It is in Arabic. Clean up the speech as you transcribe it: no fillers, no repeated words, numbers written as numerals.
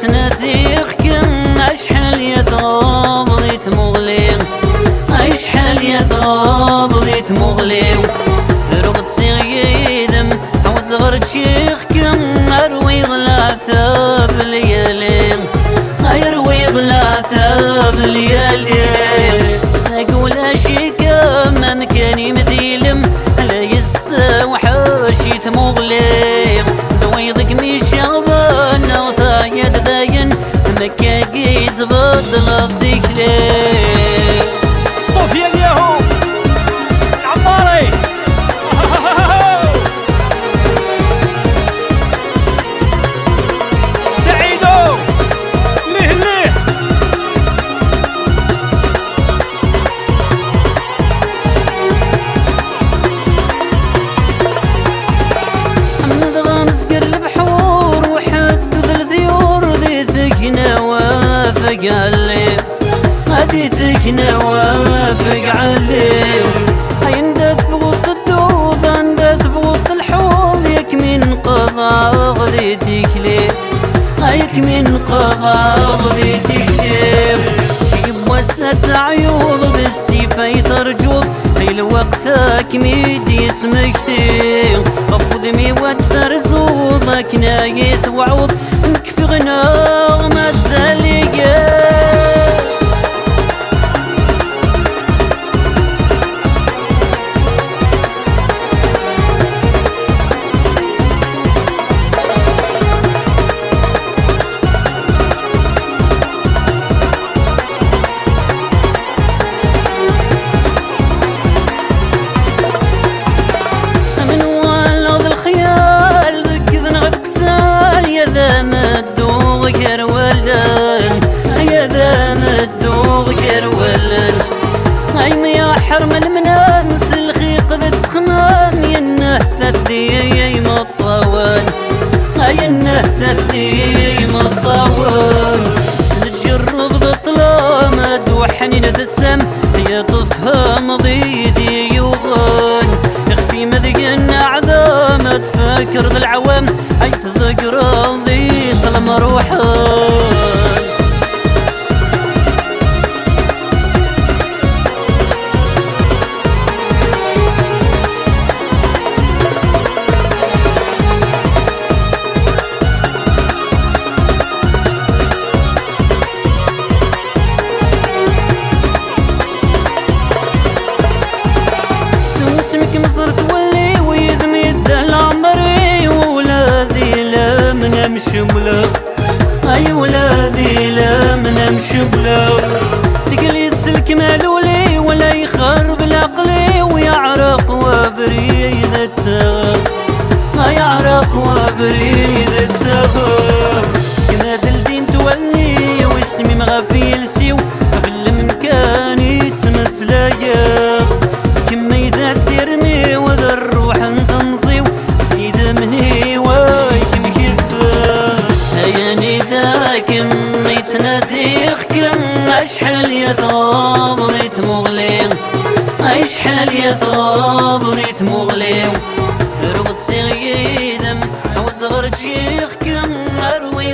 ميتناثيخكم أشحال يثغب ضيت مغليم أشحال يثغب ضيت مغليم رغد سيدم عوز غرد شيخكم أروي غلاثة بالليالي أروي غلاثة بالليالي ساقول أشيكا ما مكاني مذيلم لا يسا وحاشيت مغليم دويضك ميشغبان وطايد ذاين مكا قيد بطلت ذكلي صوفيا الياهو العماري سعيدو ليه ليه نبغى مسكر البحور وحد ذا الثيور ذي ثقنا وافق علي هذي ثقنا وافق علي عندك في وسط الدود عندك في وسط الحوض يك من قضاء ذي تكلي هيك من قضاء ذي تكلي كيب وسط عيوض بالسيف يترجض في الوقتك ميدي اسمك تيم أخذ وأكثر زوضك نايت وعوض نكفي غناء ما الزليقة حرم المنام سلخيق ذات سخمام ينه ثثي مطوان ينه ثثي مطوان سنتجرب بطلام دوحنين ذا السم يطفها مضيدي يوغان يخفي مذقن عذام تفكر ذا العوام حيث ذكر ضيط المروحان اسمك مصر تولي ويذم يد العمري وولادي لا من امشي بلا اي ولادي لا من امشي بلا تقليد سلك مالولي ولا يخرب العقلي ويعرق وابري اذا تساغر يعرق وابري اذا تساغر سكنا دلدين تولي واسمي مغفيل سيو في المكاني تمسلايا كما إذا سيرمي وذا الروح تنصيو سيد مني وايكم كفا هياني ذاكم ميتناثيخكم أشحال يثغب ضيت مغليم أشحال يثغب ضيت مغليم رغد سيدم عوز غرد شيخكم أروي